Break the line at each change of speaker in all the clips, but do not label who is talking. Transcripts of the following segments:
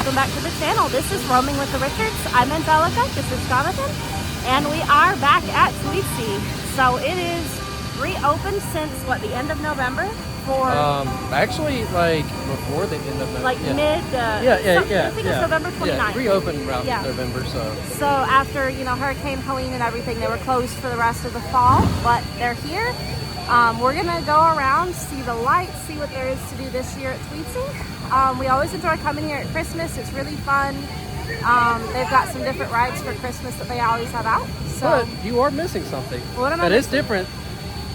welcome back to the channel. This is Roaming with the Richards. I'm Angelica, this is Jonathan, and we are back at Tweetsie. So it is reopened since, what, the end of November? For
actually, like, before the end of November.
Like mid, I think it's November 29th.
Yeah, reopened around November, so.
So after, you know, Hurricane Helene and everything, they were closed for the rest of the fall, but they're here. We're gonna go around, see the lights, see what there is to do this year at Tweetsie. We always enjoy coming here at Christmas. It's really fun. They've got some different rides for Christmas that they always have out. So,
but you are missing something.
What am I
missing?
That
is different,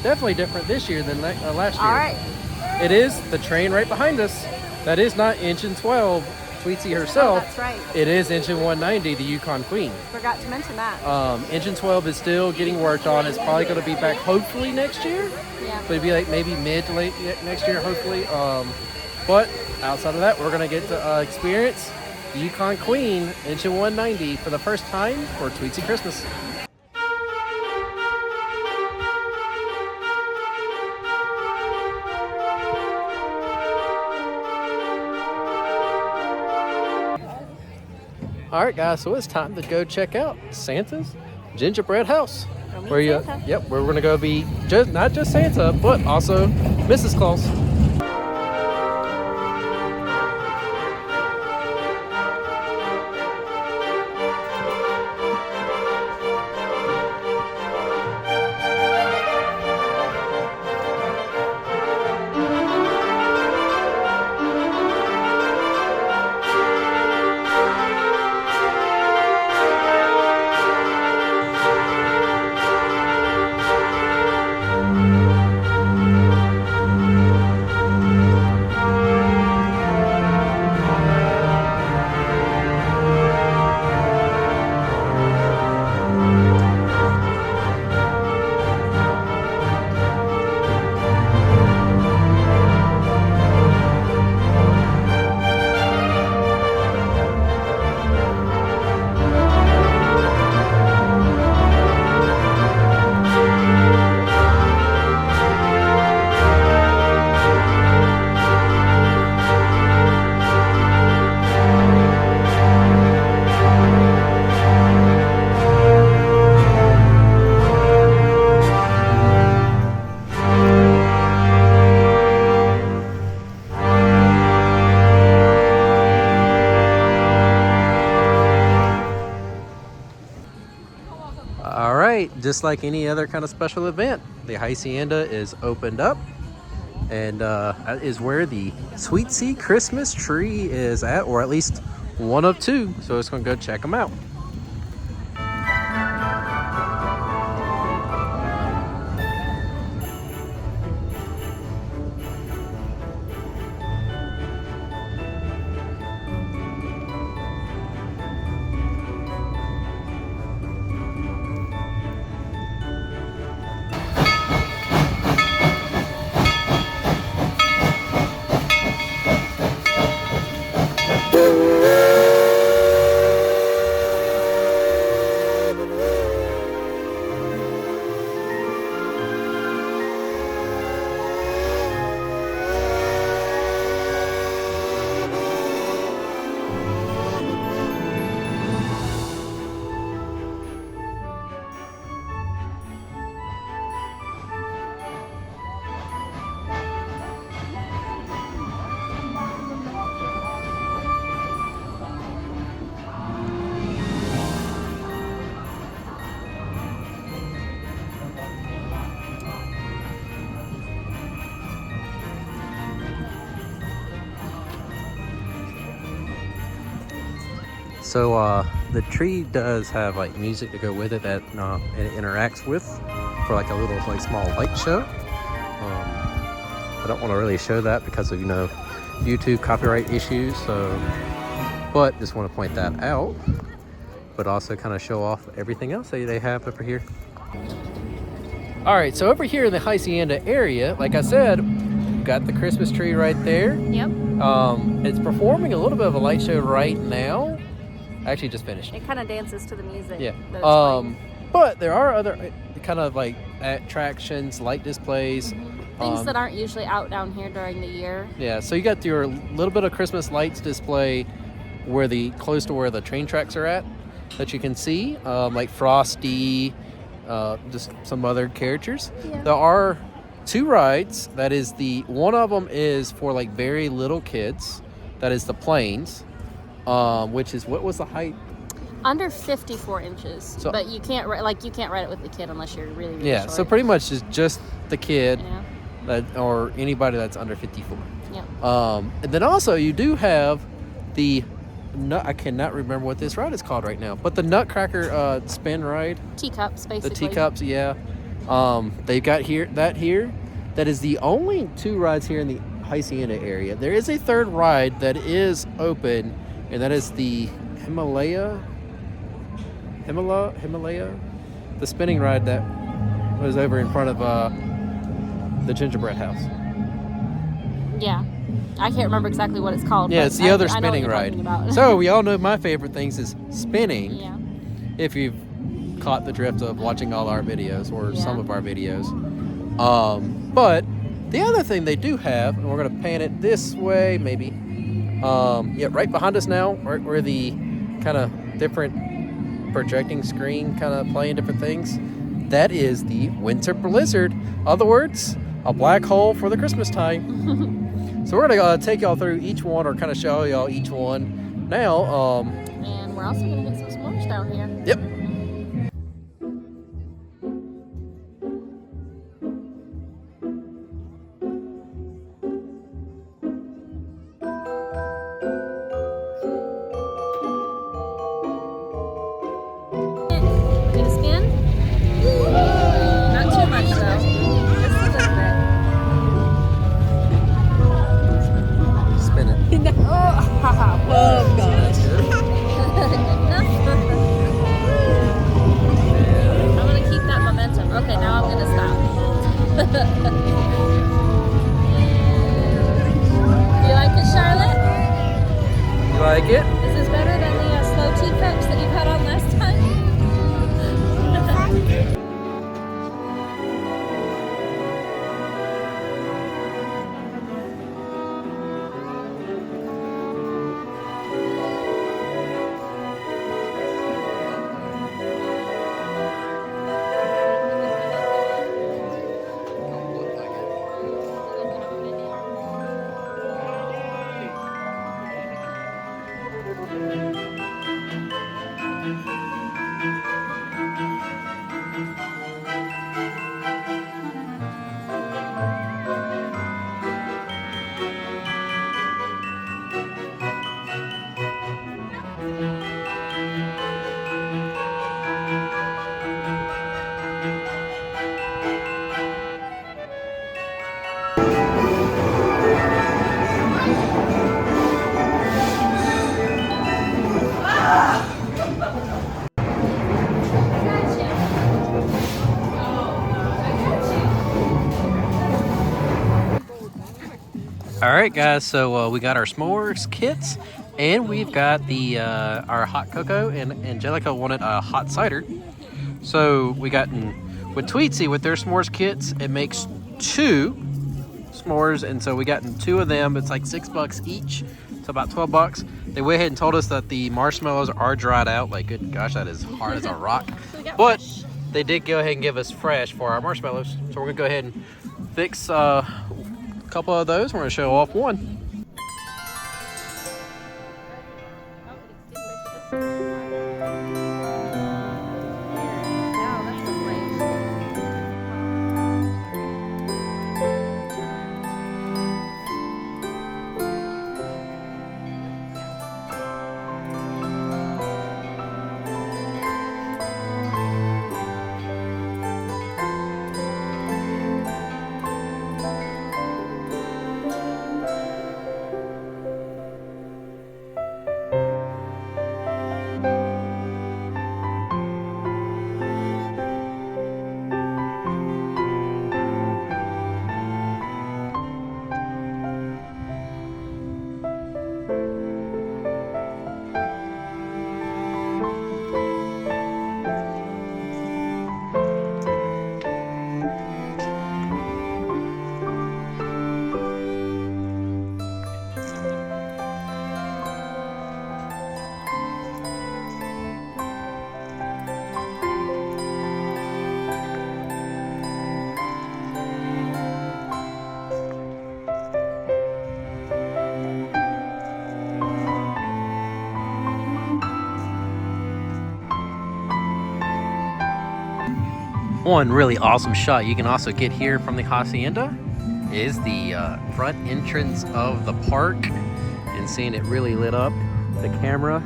definitely different this year than last year.
All right.
It is the train right behind us. That is not engine 12, Tweetsie herself.
Oh, that's right.
It is engine 190, the Yukon Queen.
Forgot to mention that.
Engine 12 is still getting worked on. It's probably going to be back hopefully next year.
Yeah.
But it'd be like maybe mid to late next year, hopefully. But outside of that, we're going to get to experience the Yukon Queen engine 190 for the first time for Tweetsie Christmas. All right, guys, so it's time to go check out Santa's gingerbread house. Where we're gonna go be not just Santa, but also Mrs. Claus. Just like any other kind of special event, the Hacienda is opened up, and that is where the Tweetsie Christmas tree is at, or at least one of two. So it's going to go check them out. So the tree does have like music to go with it that it interacts with for like a little like small light show. I don't want to really show that because of, you know, YouTube copyright issues. So, but just want to point that out, but also kind of show off everything else that they have over here. All right, so over here in the Hacienda area, like I said, we've got the Christmas tree right there.
Yep.
It's performing a little bit of a light show right now. Actually just finished.
It kind of dances to the music.
Yeah. But there are other kind of like attractions, light displays.
Things that aren't usually out down here during the year.
Yeah, so you got your little bit of Christmas lights display. close to where the train tracks are at that you can see, like Frosty, just some other characters.
Yeah.
There are 2 rides. That is one of them is for like very little kids. That is the planes, which is, what was the height?
Under 54 inches.
So,
but you can't ride it with the kid unless you're really, really
yeah.
short.
So pretty much is just the kid,
Yeah.
or anybody that's under 54.
Yeah.
And then also you do have the I cannot remember what this ride is called right now, but the Nutcracker spin ride.
Teacups, basically.
The teacups, yeah. They've got here. That is the only 2 rides here in the Hacienda area. There is a 3rd ride that is open, and that is the Himalaya, the spinning ride that was over in front of the gingerbread house.
Yeah. I can't remember exactly what it's called.
Yeah,
but
it's the other
I know what
spinning
you're
ride.
talking about.
So we all know my favorite things is spinning.
Yeah.
If you've caught the drift of watching all our videos or some of our videos. But the other thing they do have, and we're going to pan it this way maybe. Yeah, right behind us now, right where the kind of different projecting screen kind of playing different things. That is the winter blizzard. Other words, a black hole for the Christmas time. So we're going to take y'all through each one, or kind of show y'all each one now.
And we're also going to get some s'mores down here.
Yep.
Need a spin? Not too much though. Just a little bit.
Spin it.
Oh gosh. I'm gonna keep that momentum. Okay, now I'm gonna stop. You like it, Charlotte?
You like it?
Is this better than the slow teacups that you've had on last time?
All right, guys. So we got our s'mores kits, and we've got the our hot cocoa, and Angelica wanted a hot cider. So we got with Tweetsie with their s'mores kits, it makes 2 s'mores, and so we got 2 of them. It's like $6 each, so about $12. They went ahead and told us that the marshmallows are dried out. Like, good gosh, that is hard as a rock. But they did go ahead and give us fresh for our marshmallows. So we're gonna go ahead and fix a couple of those. We're gonna show off one. One really awesome shot you can also get here from the hacienda is the front entrance of the park, and seeing it really lit up. The camera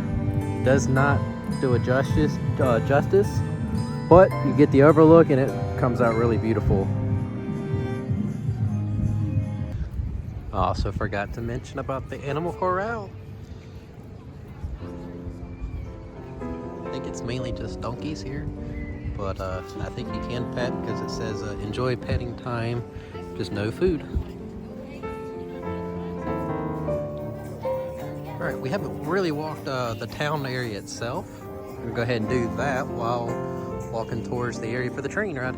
does not do it justice, but you get the overlook and it comes out really beautiful. I also forgot to mention about the animal corral. I think it's mainly just donkeys here, but I think you can pet because it says enjoy petting time, just no food. All right, we haven't really walked the town area itself. We're gonna go ahead and do that while walking towards the area for the train ride.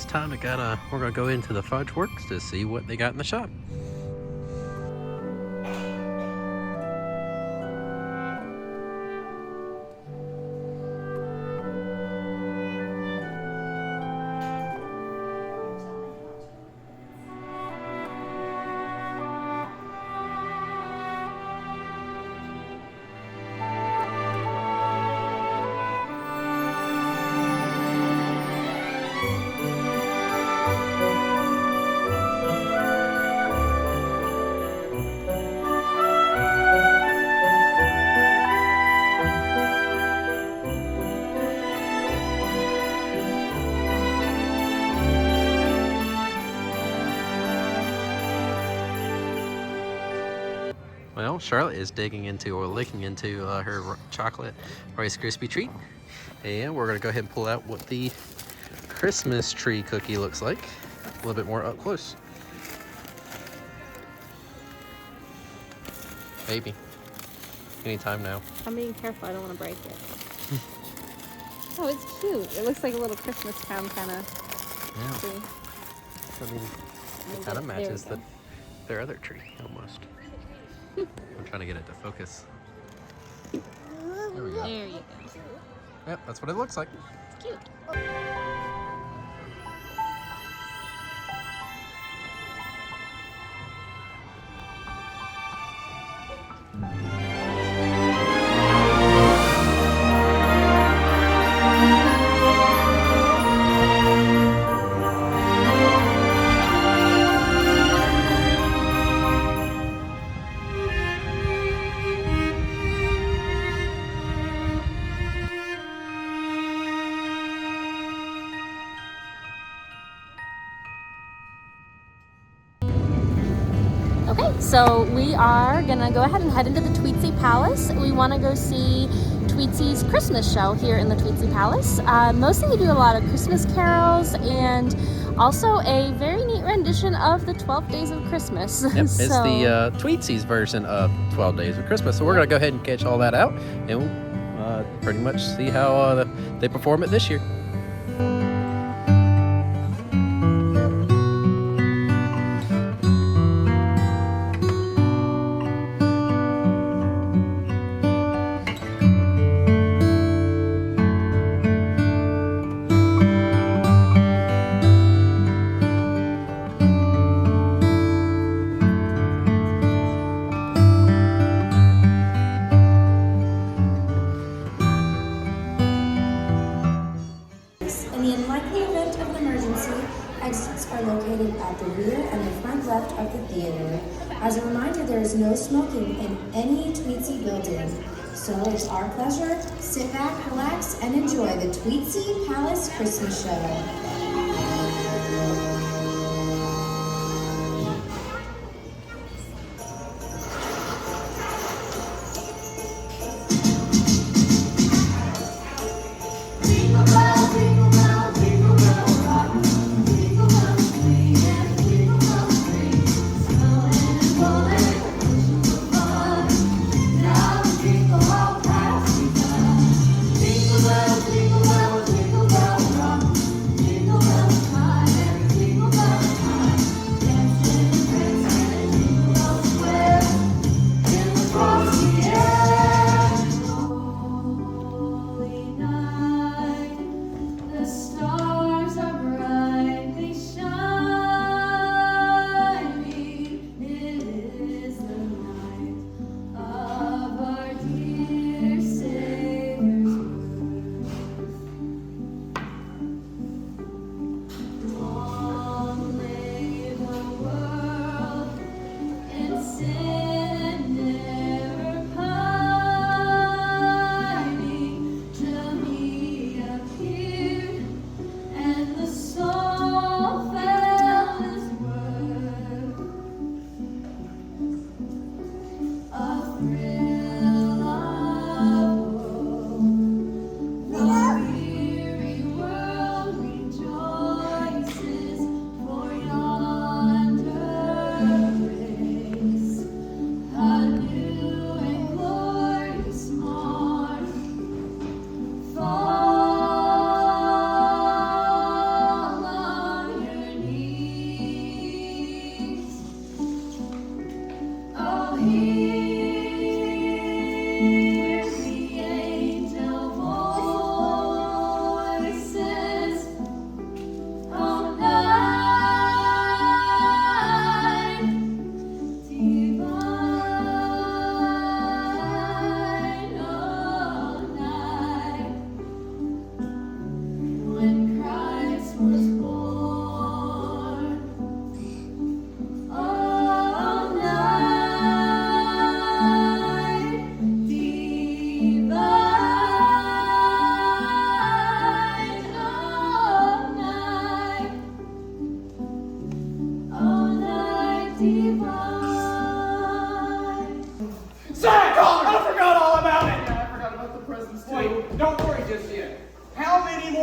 it's time to we're gonna go into the Fudge Works to see what they got in the shop. Well, Charlotte is digging into or licking into her chocolate Rice Krispie treat. And we're going to go ahead and pull out what the Christmas tree cookie looks like. A little bit more up close. Baby, anytime now.
I'm being careful, I don't want to break it. Oh, it's cute. It looks like a little Christmas crown kind of tree.
I mean, it kind of matches their other tree, almost. I'm trying to get it to focus. There we go.
There you go.
Yep, that's what it looks like.
It's cute. Okay, so we are gonna go ahead and head into the Tweetsie Palace. We wanna go see Tweetsie's Christmas show here in the Tweetsie Palace. Mostly they do a lot of Christmas carols and also a very neat rendition of the 12 Days of Christmas.
Yep, it's the Tweetsie's version of 12 Days of Christmas. So we're gonna go ahead and catch all that out and we'll pretty much see how they perform it this year.
In the unlikely event of an emergency, exits are located at the rear and the front left of the theater. As a reminder, there is no smoking in any Tweetsie building. So it's our pleasure. Sit back, relax, and enjoy the Tweetsie Palace Christmas Show. Jingle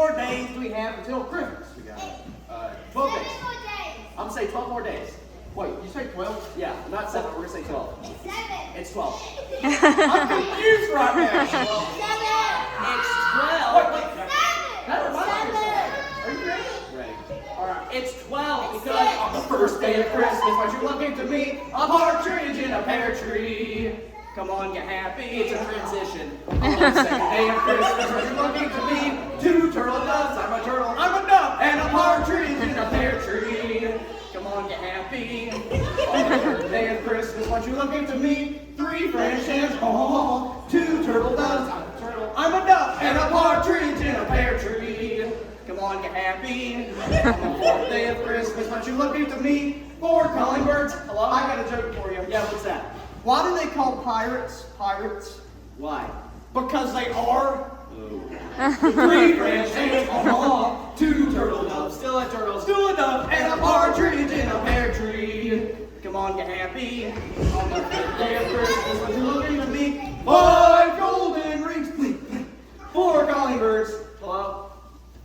more days do we have until Christmas? We got 12 days. I'm going to say 12 more days. Wait, you say 12? Yeah, not 7. We're going to say 12.
It's 7.
It's 12. I'm confused right now.
It's 7.
It's 12. Wait. That reminds me. Are you ready? Ready. All right. It's 12 because on the first day of Christmas, what you're looking to me, a partridge in a pear tree. Come on, get happy. It's a transition. On the second day of Christmas, what you're looking to me, 2 turtle doves. I'm a turtle. I'm a dove. And a partridge in a pear tree. Come on, get happy. On the third day of Christmas, what you looking to me, 3 French hens. Oh, 2 turtle doves. I'm a turtle. I'm a dove. And a partridge in a pear tree. Come on, get happy. On the 4th day of Christmas, what you looking to me, 4 calling birds. Hello? I got a joke for you. Yeah, what's that? Why do they call pirates pirates? Why? Because they are. 3 French hens, 2 turtle doves, still a turtle, still a dove, and a partridge in a pear tree. Come on, get happy. On the 5th day of Christmas, when you're looking at me, 5 golden rings, blink, blink, 4 calling birds. Hello?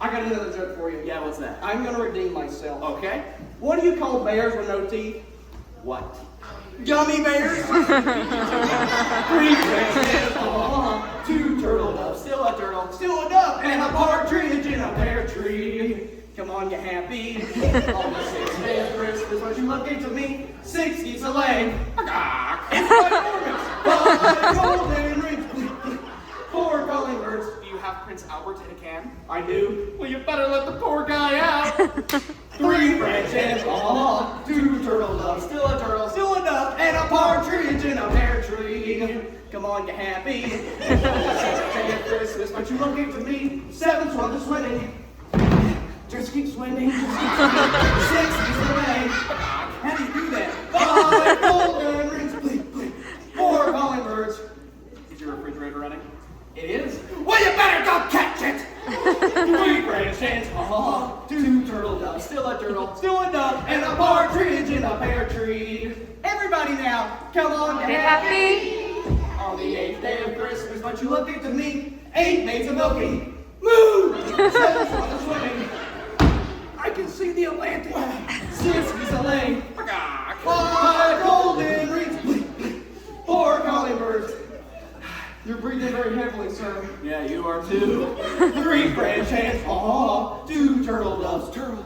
I got another joke for you. Yeah, what's that? I'm gonna redeem myself. Okay. What do you call bears with no teeth? What? Gummy bears. 3 French hens, 2 turtle doves, still a turtle, still a dove, and a partridge in a pear tree. Come on, get happy. On the 6th day of Christmas, what you looking to me, 6 geese a laying. It's my 5 golden rings, 4 calling birds. Do you have Prince Albert in a can? I do. Well, you better let the poor guy out. 3 French hens, 2 turtle doves, still a turtle, still a dove, and a partridge in a pear tree. Come on, get happy. On the 7th day of Christmas, what you looking to me, 7 swans are swimming. Just keep swimming. 6 geese away. How do you do that? 5 golden rings, blink, blink, 4 calling birds. Is your refrigerator running? It is? Well, you better go catch it! 3 French hens, 2 turtle doves, still a turtle, still a dove, and a partridge in a pear tree. Everybody now, come on, get happy. On the 8th day of Christmas, what you looking to me, 8 maids a milking. Moo! 7 swans are swimming. I can see the Atlantic. 6 geese a laying. 5 golden rings, blink, blink, 4 calling birds. You're breathing very heavily, sir. Yeah, you are too. 3 French hens, 2 turtle doves, turtle,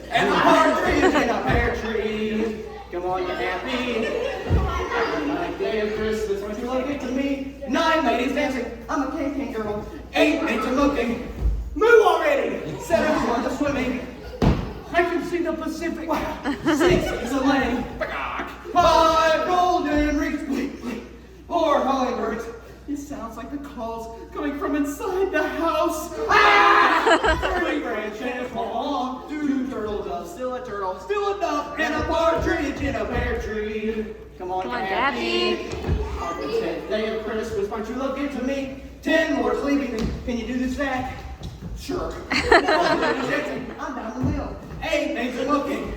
and a partridge in a pear tree. Come on, get happy. On the 9th day of Christmas, what you looking to me, 9 ladies dancing. I'm a king girl. 8 maids are milking. Moo already. 7 swans are swimming. I can see the Pacific. 6 is a laying. 5 golden rings, blink, blink, 4 calling birds. It sounds like the calls coming from inside the house. 3 French hens, 2 turtle doves, still a turtle, still a dove, and a partridge in a pear tree. Come on, Gabby. On the 10th day of Christmas, why don't you look into me? 10 more sleeping. Can you do this back? Sure. I'm down the wheel. 8 maids are looking.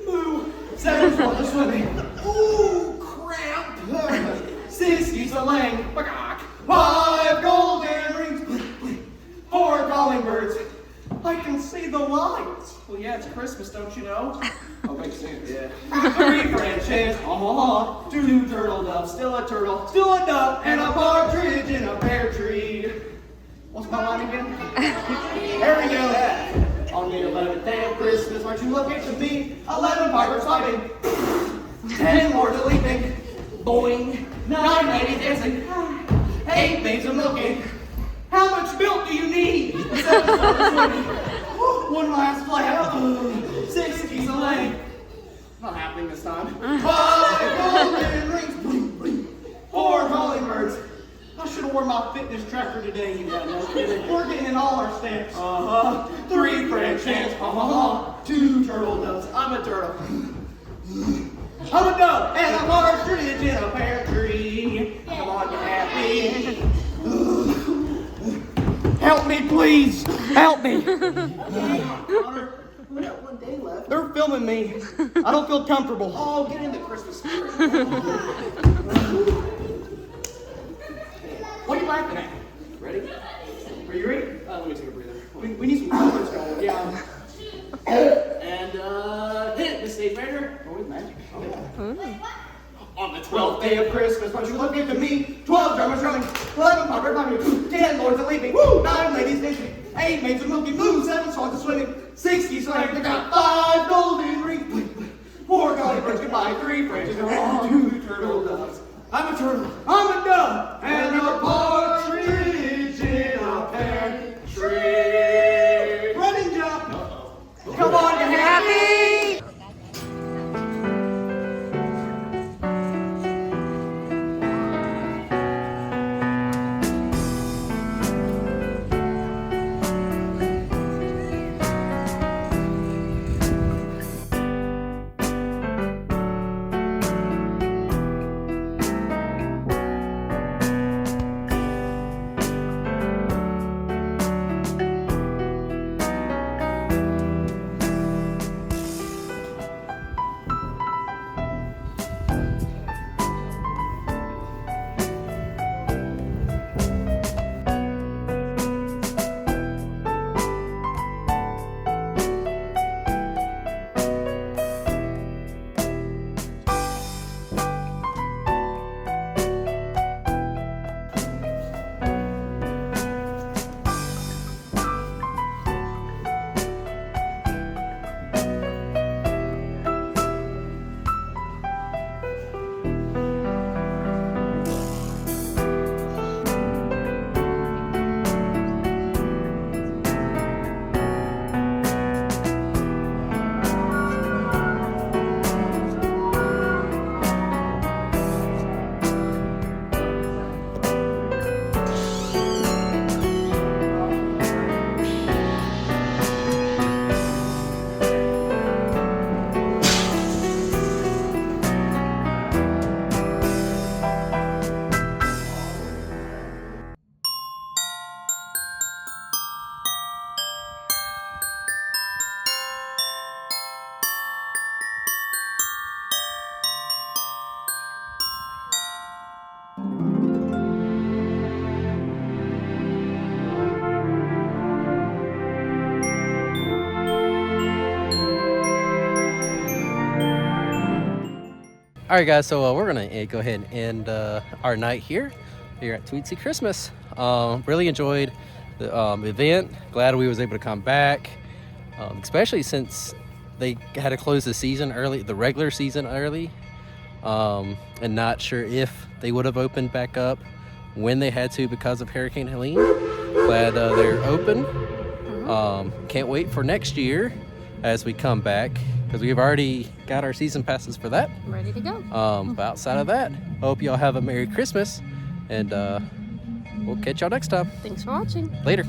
Moo. 7 swans are swimming. Ooh, crap. 6 geese a laying. 5 golden rings, blink, blink, 4 calling birds. I can see the lights. Well, yeah, it's Christmas, don't you know? Oh, makes sense. Yeah. 3 French hens, 2 turtle doves, still a turtle, still a dove, and a partridge in a pear tree. What's my line again? There we go. On the 11th day of Christmas, aren't you looking to me? 11 pipers fighting. 10 lords are leaping. Boing. 9 ladies dancing. 8 maids are milking. How much milk do you need? 7 swans swimming. 1 last flap. 6 geese a laying. Not happening this time. 5 golden rings. Bling, bling. 4 calling birds. I should have worn my fitness tracker today. You got no kidding. We're getting in all our steps. 3 French hens. 2 turtle doves. I'm a turtle. I'm a dove and a partridge in a pear tree. Come on, get happy. Help me, please. Help me. Connor, we got 1 day left. They're filming me. I don't feel comfortable. Oh, get in the Christmas spirit. What are you laughing at? Ready? Are you ready? day of Christmas, won't you look into me? 12 drummers drumming, 11 poppers popping, 10 lords a leaping, 9 ladies dancing, 8 maids a milking, 7 swans a swimming, 60 slang, they got 5 golden rings, 4 golden birds goodbye, 3 Frenches, and 2 turtle doves. I'm a turtle, I'm a dove, and a partridge in a pear tree. Running jump. Come on, you happy?
All right, guys, so we're gonna go ahead and end our night here at Tweetsie Christmas. Really enjoyed the event. Glad we was able to come back, especially since they had to close the season early, the regular season early, and not sure if they would have opened back up when they had to because of Hurricane Helene. Glad they're open. Can't wait for next year as we come back, because we've already got our season passes for that.
I'm ready to go.
But outside of that, hope y'all have a Merry Christmas, and we'll catch y'all next time.
Thanks for watching.
Later.